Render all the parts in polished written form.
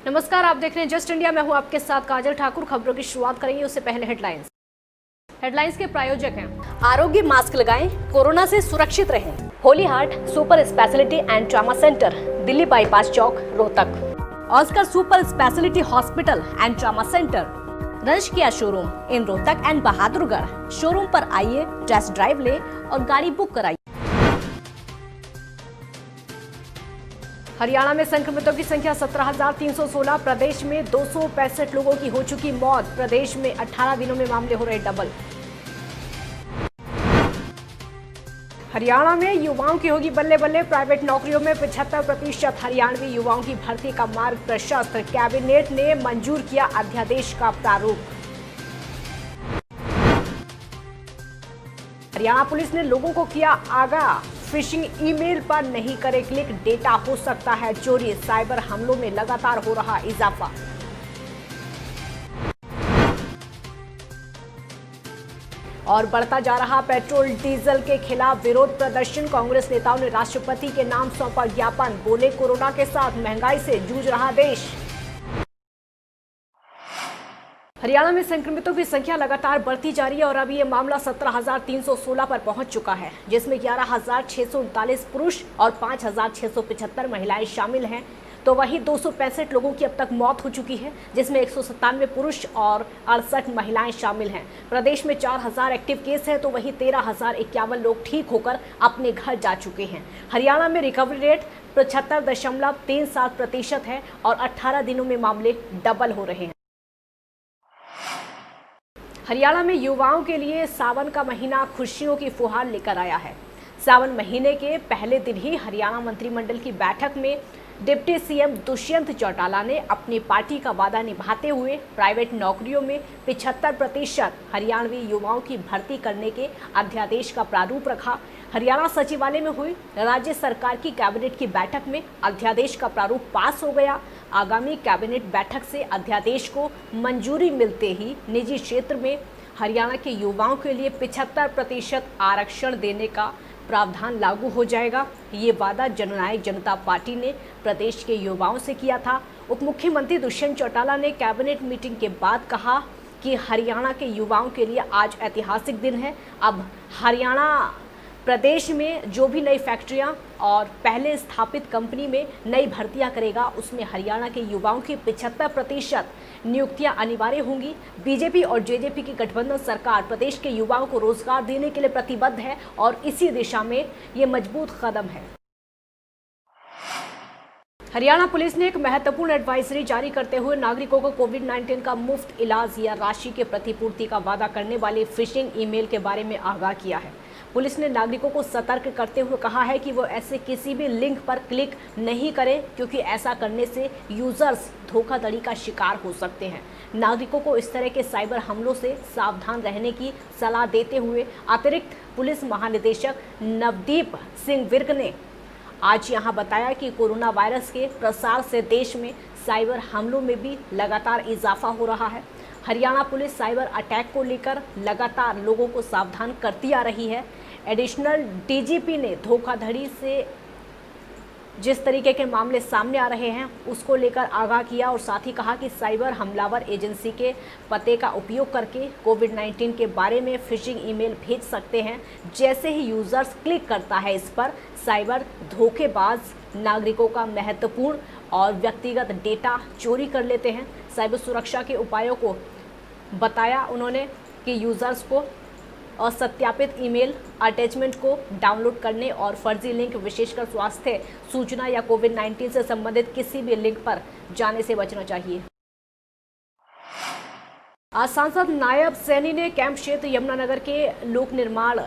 नमस्कार, आप देख रहे हैं जस्ट इंडिया। मैं हूं आपके साथ काजल ठाकुर। खबरों की शुरुआत करेंगे उससे पहले हेडलाइंस के प्रायोजक हैं आरोग्य मास्क लगाएं, कोरोना से सुरक्षित रहें। Holy heart super speciality and trauma centre, Delhi bypass Chowk, Rohtak. Oscar super speciality hospital and trauma centre, रंश किया showroom in Rohtak and Bahadurgarh. Showroom पर आइए, टेस्ट ड्राइव ले और गाड़ी बुक कराइए। हरियाणा में संक्रमितों की संख्या 17,316। प्रदेश में 265 लोगों की हो चुकी मौत। प्रदेश में 18 दिनों में मामले हो रहे डबल। हरियाणा में युवाओं की होगी बल्ले बल्ले। प्राइवेट नौकरियों में 75% हरियाणवी युवाओं की भर्ती का मार्ग प्रशस्त। कैबिनेट ने मंजूर किया अध्यादेश का प्रारूप। हरियाणा पुलिस ने लोगों को किया आगाह, फिशिंग ईमेल पर नहीं करे क्लिक, डेटा हो सकता है चोरी। साइबर हमलों में लगातार हो रहा इजाफा। और बढ़ता जा रहा पेट्रोल डीजल के खिलाफ विरोध प्रदर्शन। कांग्रेस नेताओं ने राष्ट्रपति के नाम सौंपा ज्ञापन। बोले, कोरोना के साथ महंगाई से जूझ रहा देश। हरियाणा में संक्रमितों की संख्या लगातार बढ़ती जा रही है और अभी ये मामला 17,316 पर पहुंच चुका है, जिसमें 11,639 पुरुष और 5,675 महिलाएं शामिल हैं। तो वहीं 265 लोगों की अब तक मौत हो चुकी है, जिसमें 197 पुरुष और 68 महिलाएं शामिल हैं। प्रदेश में 4,000 एक्टिव केस है, तो वहीं 13,051 लोग ठीक होकर अपने घर जा चुके हैं। हरियाणा में रिकवरी रेट 75.37% है और 18 दिनों में मामले डबल हो रहे हैं। हरियाणा में युवाओं के लिए सावन का महीना खुशियों की फुहार लेकर आया है। सावन महीने के पहले दिन ही हरियाणा मंत्रिमंडल की बैठक में डिप्टी सीएम दुष्यंत चौटाला ने अपनी पार्टी का वादा निभाते हुए प्राइवेट नौकरियों में 75% हरियाणवी युवाओं की भर्ती करने के अध्यादेश का प्रारूप रखा। हरियाणा सचिवालय में हुई राज्य सरकार की कैबिनेट की बैठक में अध्यादेश का प्रारूप पास हो गया। आगामी कैबिनेट बैठक से अध्यादेश को मंजूरी मिलते ही निजी क्षेत्र में हरियाणा के युवाओं के लिए 75% आरक्षण देने का प्रावधान लागू हो जाएगा। ये वादा जननायक जनता पार्टी ने प्रदेश के युवाओं से किया था। उप मुख्यमंत्री दुष्यंत चौटाला ने कैबिनेट मीटिंग के बाद कहा कि हरियाणा के युवाओं के लिए आज ऐतिहासिक दिन है। अब हरियाणा प्रदेश में जो भी नई फैक्ट्रियां और पहले स्थापित कंपनी में नई भर्तियां करेगा, उसमें हरियाणा के युवाओं की 75% नियुक्तियां अनिवार्य होंगी। बीजेपी और जेजेपी की गठबंधन सरकार प्रदेश के युवाओं को रोजगार देने के लिए प्रतिबद्ध है और इसी दिशा में ये मजबूत कदम है। हरियाणा पुलिस ने एक महत्वपूर्ण एडवाइजरी जारी करते हुए नागरिकों को कोविड-19 का मुफ्त इलाज या राशि के प्रतिपूर्ति का वादा करने वाले फिशिंग ईमेल के बारे में आगाह किया है। पुलिस ने नागरिकों को सतर्क करते हुए कहा है कि वो ऐसे किसी भी लिंक पर क्लिक नहीं करें, क्योंकि ऐसा करने से यूजर्स धोखाधड़ी का शिकार हो सकते हैं। नागरिकों को इस तरह के साइबर हमलों से सावधान रहने की सलाह देते हुए अतिरिक्त पुलिस महानिदेशक नवदीप सिंह विर्क ने आज यहां बताया कि कोरोना वायरस के प्रसार से देश में साइबर हमलों में भी लगातार इजाफा हो रहा है। हरियाणा पुलिस साइबर अटैक को लेकर लगातार लोगों को सावधान करती आ रही है। एडिशनल डीजीपी ने धोखाधड़ी से जिस तरीके के मामले सामने आ रहे हैं उसको लेकर आगाह किया और साथ ही कहा कि साइबर हमलावर एजेंसी के पते का उपयोग करके कोविड-19 के बारे में फिशिंग ईमेल भेज सकते हैं। जैसे ही यूजर्स क्लिक करता है इस पर, साइबर धोखेबाज नागरिकों का महत्वपूर्ण और व्यक्तिगत डेटा चोरी कर लेते हैं। साइबर सुरक्षा के उपायों को बताया उन्होंने कि यूजर्स को असत्यापित ईमेल अटैचमेंट को डाउनलोड करने और फर्जी लिंक, विशेषकर स्वास्थ्य सूचना या कोविड-19 से संबंधित किसी भी लिंक पर जाने से बचना चाहिए। आज सांसद नायब सैनी ने कैंप क्षेत्र यमुनानगर के लोक निर्माण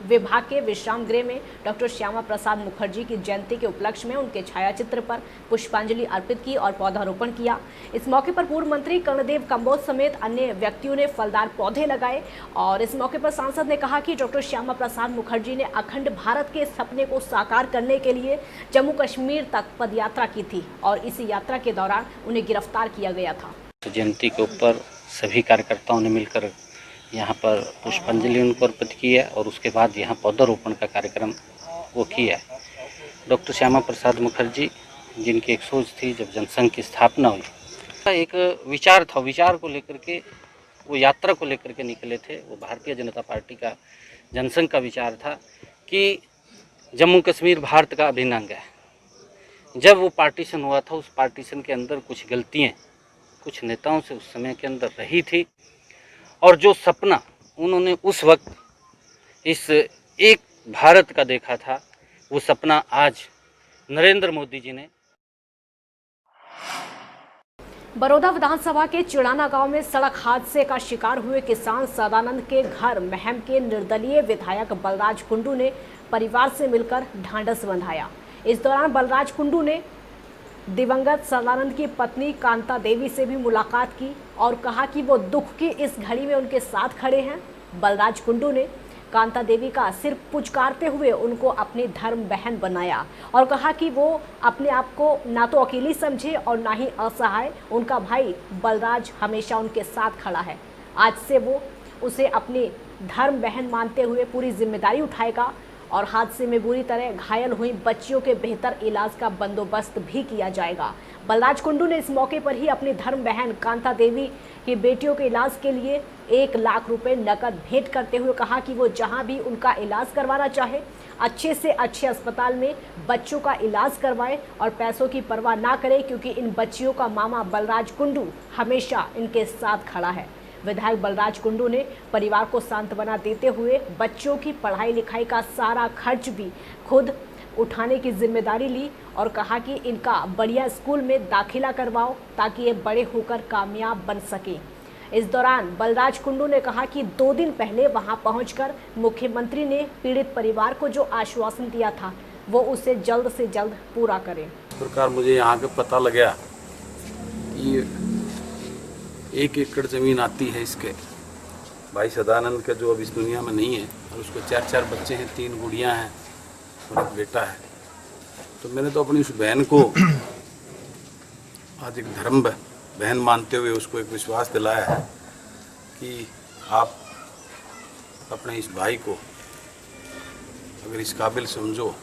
विभाग के विश्राम गृह में डॉक्टर श्यामा प्रसाद मुखर्जी की जयंती के उपलक्ष्य में उनके छायाचित्र पर पुष्पांजलि अर्पित की और पौधारोपण किया। इस मौके पर पूर्व मंत्री कर्णदेव कंबोज समेत अन्य व्यक्तियों ने फलदार पौधे लगाए और इस मौके पर सांसद ने कहा कि डॉक्टर श्यामा प्रसाद मुखर्जी ने अखंड भारत के सपने को साकार करने के लिए जम्मू कश्मीर तक पदयात्रा की थी और इसी यात्रा के दौरान उन्हें गिरफ्तार किया गया था। जयंती के ऊपर सभी कार्यकर्ताओं ने मिलकर यहाँ पर पुष्पांजलि उनको अर्पित की है और उसके बाद यहाँ पौधारोपण का कार्यक्रम वो किया है। डॉक्टर श्यामा प्रसाद मुखर्जी जिनकी एक सोच थी, जब जनसंघ की स्थापना हुई, एक विचार था, विचार को लेकर के, वो यात्रा को लेकर के निकले थे। वो भारतीय जनता पार्टी का जनसंघ का विचार था कि जम्मू कश्मीर भारत का अभिन्न अंग है। जब वो पार्टीशन हुआ था, उस पार्टीशन के अंदर कुछ गलतियाँ कुछ नेताओं से उस समय के अंदर रही थी, और जो सपना उन्होंने उस वक्त इस एक भारत का देखा था, वो सपना आज नरेंद्र मोदी जी ने। बड़ौदा विधानसभा के चिड़ाना गांव में सड़क हादसे का शिकार हुए किसान सदानंद के घर महम के निर्दलीय विधायक बलराज कुंडू ने परिवार से मिलकर ढांढस बंधाया। इस दौरान बलराज कुंडू ने दिवंगत सदानंद की पत्नी कांता देवी से भी मुलाकात की और कहा कि वो दुख की इस घड़ी में उनके साथ खड़े हैं। बलराज कुंडू ने कांता देवी का सिर पुचकारते हुए उनको अपनी धर्म बहन बनाया और कहा कि वो अपने आप को ना तो अकेली समझे और ना ही असहाय। उनका भाई बलराज हमेशा उनके साथ खड़ा है। आज से वो उसे अपनी धर्म बहन मानते हुए पूरी जिम्मेदारी उठाएगा और हादसे में बुरी तरह घायल हुई बच्चियों के बेहतर इलाज का बंदोबस्त भी किया जाएगा। बलराज कुंडू ने इस मौके पर ही अपनी धर्म बहन कांता देवी की बेटियों के इलाज के लिए 1 लाख रुपए नकद भेंट करते हुए कहा कि वो जहां भी उनका इलाज करवाना चाहे, अच्छे से अच्छे अस्पताल में बच्चों का इलाज करवाएं और पैसों की परवाह ना करें, क्योंकि इन बच्चियों का मामा बलराज कुंडू हमेशा इनके साथ खड़ा है। विधायक बलराज कुंडू ने परिवार को सांत्वना देते हुए बच्चों की पढ़ाई लिखाई का सारा खर्च भी खुद उठाने की जिम्मेदारी ली और कहा कि इनका बढ़िया स्कूल में दाखिला करवाओ ताकि ये बड़े होकर कामयाब बन सके। इस दौरान बलराज कुंडू ने कहा कि 2 दिन पहले वहां पहुंचकर मुख्यमंत्री ने पीड़ित परिवार को जो आश्वासन दिया था वो उसे जल्द से जल्द पूरा करें। इस प्रकार मुझे यहाँ के पता लगा कि 1 एकड़ ज़मीन आती है इसके भाई सदानंद का, जो अब इस दुनिया में नहीं है, और उसको 4 बच्चे हैं, 3 गुड़ियाँ हैं और 1 बेटा है। तो मैंने तो अपनी उस बहन को आज एक धर्म बहन मानते हुए उसको एक विश्वास दिलाया है कि आप अपने इस भाई को अगर इस काबिल समझो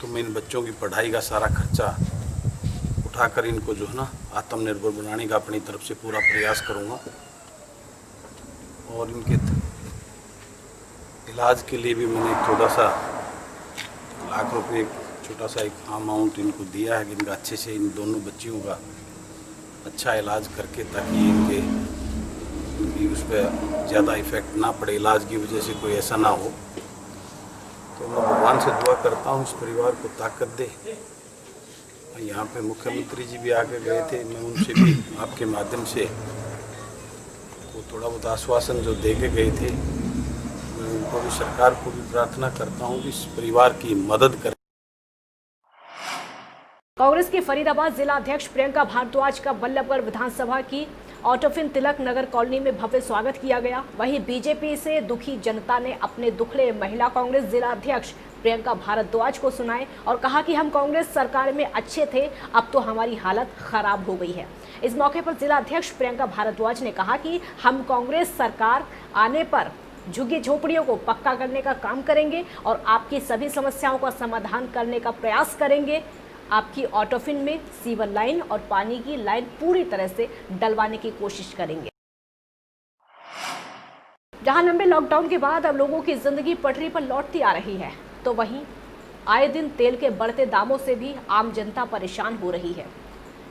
तो मैं इन बच्चों की पढ़ाई का सारा खर्चा उठाकर इनको जो है ना आत्मनिर्भर बनाने का अपनी तरफ से पूरा प्रयास करूँगा, और इनके इलाज के लिए भी मैंने एक थोड़ा सा 1 लाख रुपए छोटा सा एक अमाउंट इनको दिया है कि इनका अच्छे से इन दोनों बच्चियों का अच्छा इलाज करके, ताकि इनकी उस पर ज़्यादा इफ़ेक्ट ना पड़े, इलाज की वजह से कोई ऐसा ना हो। तो मैं भगवान से दुआ करता हूँ इस परिवार को ताकत दे। यहाँ पे मुख्यमंत्री जी भी आके गए थे, मैं उनसे भी आपके माध्यम से वो थोड़ा बहुत आश्वासन जो दे के गए थे, मैं उनको भी, सरकार को भी प्रार्थना करता हूँ कि इस परिवार की मदद करें। कांग्रेस के फरीदाबाद जिला अध्यक्ष प्रियंका भारद्वाज का बल्लभगढ़ विधानसभा की ऑटोफिन तिलक नगर कॉलोनी में भव्य स्वागत किया गया। वहीं बीजेपी से दुखी जनता ने अपने दुखड़े महिला कांग्रेस जिला अध्यक्ष प्रियंका भारद्वाज को सुनाए और कहा कि हम कांग्रेस सरकार में अच्छे थे, अब तो हमारी हालत खराब हो गई है। इस मौके पर जिला अध्यक्ष प्रियंका भारद्वाज ने कहा कि हम कांग्रेस सरकार आने पर झुग्गी झोपड़ियों को पक्का करने का काम करेंगे और आपकी सभी समस्याओं का समाधान करने का प्रयास करेंगे। आपकी ऑटोफिन में सीवर लाइन और पानी की लाइन पूरी तरह से डलवाने की कोशिश करेंगे। जहां लंबे लॉकडाउन के बाद अब लोगों की जिंदगी पटरी पर लौटती आ रही है, तो वहीं आए दिन तेल के बढ़ते दामों से भी आम जनता परेशान हो रही है।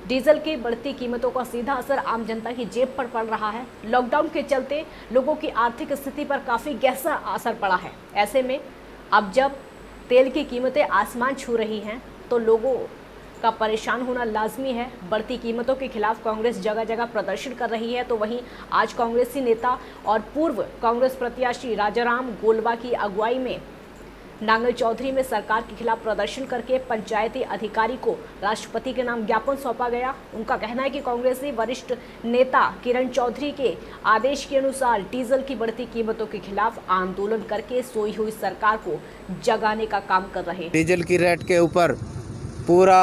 डीजल की बढ़ती कीमतों का सीधा असर आम जनता की जेब पर पड़ रहा है। लॉकडाउन के चलते लोगों की आर्थिक स्थिति पर काफ़ी गहरा असर पड़ा है। ऐसे में अब जब तेल की कीमतें आसमान छू रही हैं तो लोगों का परेशान होना लाजमी है। बढ़ती कीमतों के खिलाफ कांग्रेस जगह जगह प्रदर्शन कर रही है, तो वहीं आज कांग्रेसी नेता और पूर्व कांग्रेस प्रत्याशी राजाराम गोलवा की अगुवाई में नांगल चौधरी में सरकार के खिलाफ प्रदर्शन करके पंचायती अधिकारी को राष्ट्रपति के नाम ज्ञापन सौंपा गया। उनका कहना है कि कांग्रेसी वरिष्ठ नेता किरण चौधरी के आदेश के अनुसार डीजल की बढ़ती कीमतों के खिलाफ आंदोलन करके सोई हुई सरकार को जगाने का काम कर रहे हैं। डीजल की रेट के ऊपर पूरा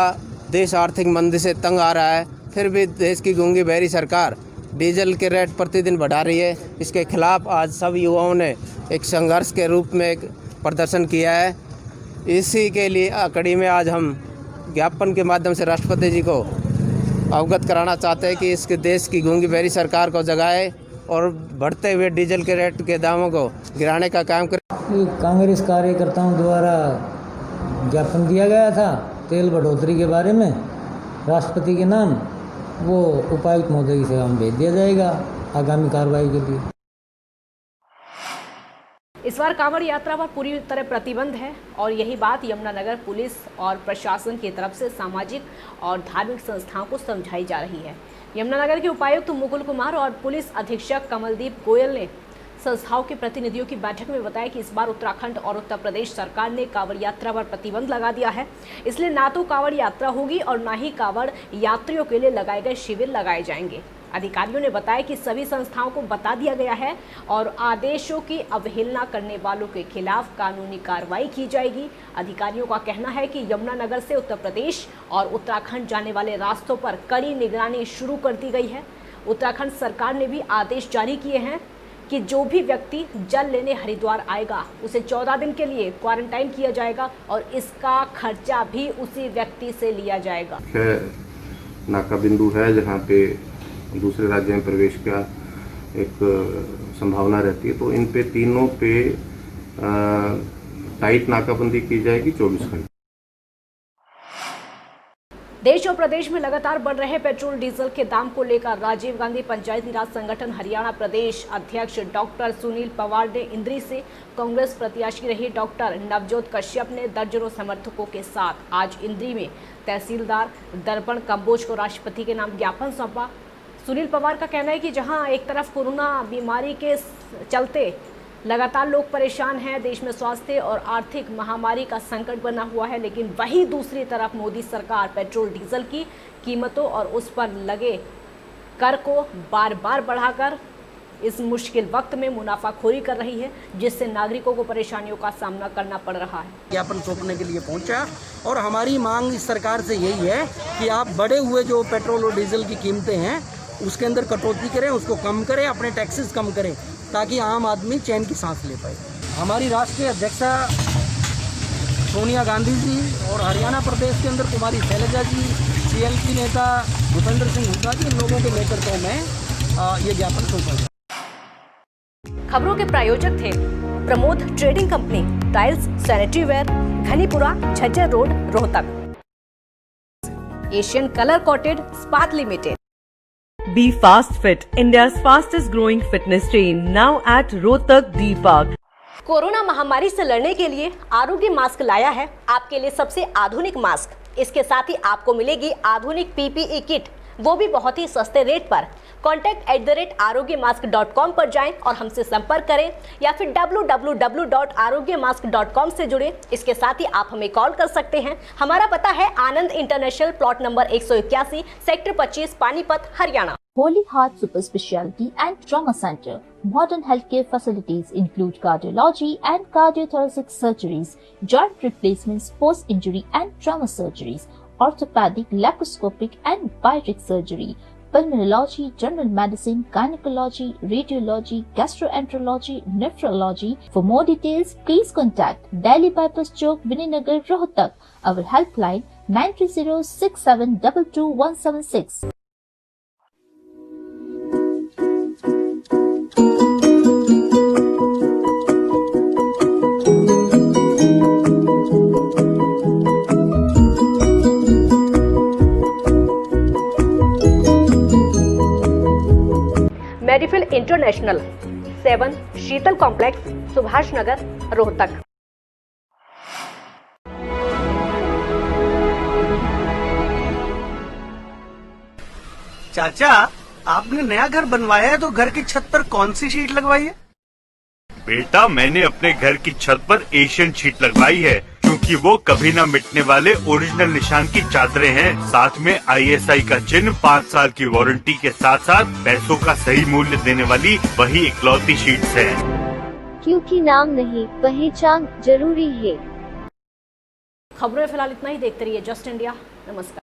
देश आर्थिक मंदी से तंग आ रहा है, फिर भी देश की गूंगी बहरी सरकार डीजल के रेट प्रतिदिन बढ़ा रही है। इसके खिलाफ आज सब युवाओं ने एक संघर्ष के रूप में एक प्रदर्शन किया है। इसी के लिए कड़ी में आज हम ज्ञापन के माध्यम से राष्ट्रपति जी को अवगत कराना चाहते हैं कि इसके देश की गूंगी बहरी सरकार को जगाए और बढ़ते हुए डीजल के रेट के दामों को गिराने का काम करे। कांग्रेस कार्यकर्ताओं द्वारा ज्ञापन दिया गया था तेल बढ़ोतरी के बारे में राष्ट्रपति के नाम, वो उपायुक्त महोदय की सेवा में भेज दिया जाएगा आगामी कार्रवाई के लिए। इस बार कांवड़ यात्रा पर पूरी तरह प्रतिबंध है और यही बात यमुनानगर पुलिस और प्रशासन की तरफ से सामाजिक और धार्मिक संस्थाओं को समझाई जा रही है। यमुनानगर के उपायुक्त मुकुल कुमार और पुलिस अधीक्षक कमलदीप गोयल ने संस्थाओं के प्रतिनिधियों की बैठक में बताया कि इस बार उत्तराखंड और उत्तर प्रदेश सरकार ने कांवड़ यात्रा पर प्रतिबंध लगा दिया है, इसलिए ना तो कांवड़ यात्रा होगी और ना ही कांवड़ यात्रियों के लिए लगाए गए शिविर लगाए जाएंगे। अधिकारियों ने बताया कि सभी संस्थाओं को बता दिया गया है और आदेशों की अवहेलना करने वालों के खिलाफ कानूनी कार्रवाई की जाएगी। अधिकारियों का कहना है कि यमुनानगर से उत्तर प्रदेश और उत्तराखंड जाने वाले रास्तों पर कड़ी निगरानी शुरू कर दी गई है। उत्तराखंड सरकार ने भी आदेश जारी किए हैं कि जो भी व्यक्ति जल लेने हरिद्वार आएगा उसे 14 दिन के लिए क्वारंटाइन किया जाएगा और इसका खर्चा भी उसी व्यक्ति से लिया जाएगा। नाका बिंदु है जहाँ पे दूसरे राज्य में प्रवेश का एक संभावना रहती है, तो इन पे तीनों पे टाइट नाकाबंदी की जाएगी 24 घंटे। देश और प्रदेश में लगातार बढ़ रहे पेट्रोल डीजल के दाम को लेकर राजीव गांधी पंचायती राज संगठन हरियाणा प्रदेश अध्यक्ष डॉक्टर सुनील पवार ने इंद्री से कांग्रेस प्रत्याशी रही डॉक्टर नवजोत कश्यप ने दर्जनों समर्थकों के साथ आज इंद्री में तहसीलदार दर्पण कंबोज को राष्ट्रपति के नाम ज्ञापन सौंपा। सुनील पवार का कहना है कि जहां एक तरफ कोरोना बीमारी के चलते लगातार लोग परेशान हैं, देश में स्वास्थ्य और आर्थिक महामारी का संकट बना हुआ है, लेकिन वहीं दूसरी तरफ मोदी सरकार पेट्रोल डीजल की कीमतों और उस पर लगे कर को बार बार बढ़ाकर इस मुश्किल वक्त में मुनाफाखोरी कर रही है, जिससे नागरिकों को परेशानियों का सामना करना पड़ रहा है। ज्ञापन सौंपने के लिए पहुंचा और हमारी मांग इस सरकार से यही है कि आप बढ़े हुए जो पेट्रोल और डीजल की कीमतें हैं उसके अंदर कटौती करें, उसको कम करें, अपने टैक्सेस कम करें ताकि आम आदमी चैन की सांस ले पाए। हमारी राष्ट्रीय अध्यक्षा सोनिया गांधी जी और हरियाणा प्रदेश के अंदर कुमारी शैलजा जी, सीएलपी नेता भूपेंद्र सिंह हुड्डा जी, इन लोगों के नेतृत्व में ये ज्ञापन सौंपा गया। खबरों के प्रायोजक थे Pramod trading company, tiles, sanitary ware, Ghanipura, Jhajjar road, Rohtak. Asian colour coated Ispat limited. Be Fast Fit, India's fastest growing fitness chain, now at Rohtak D Park. Corona महामारी से लड़ने के लिए आरोग्य मास्क लाया है आपके लिए सबसे आधुनिक मास्क। इसके साथ ही आपको मिलेगी आधुनिक पीपीई किट, वो भी बहुत ही सस्ते रेट पर। contact@arogyamask.com पर जाएं और हमसे संपर्क करें या फिर www.arogyamask.com से जुड़ें। इसके साथ ही आप हमें कॉल कर सकते हैं। हमारा पता है Anand international, plot number 181, sector 25, Panipat, Haryana. Holy Heart Super Speciality and Trauma Center. Modern healthcare facilities include cardiology and cardiothoracic surgeries, joint replacements, post-injury and trauma surgeries, orthopedic, laparoscopic and bariatric surgery, pulmonology, general medicine, gynecology, radiology, gastroenterology, nephrology. For more details, please contact Delhi Bypass Chowk, Vininagar, Rohtak. Our helpline 930-6722-176. Medifil international 7 Sheetal complex, Subhash Nagar, Rohtak. चाचा, आपने नया घर बनवाया है तो घर की छत पर कौन सी शीट लगवाई है? बेटा, मैंने अपने घर की छत पर एशियन शीट लगवाई है क्योंकि वो कभी न मिटने वाले ओरिजिनल निशान की चादरें हैं। साथ में ISI का चिन्ह, 5 साल की वारंटी के साथ साथ पैसों का सही मूल्य देने वाली वही इकलौती शीट्स है। क्योंकि नाम नहीं, पहचान जरूरी है। खबरों में फिलहाल इतना ही। देखते रहिए जस्ट इंडिया। नमस्कार।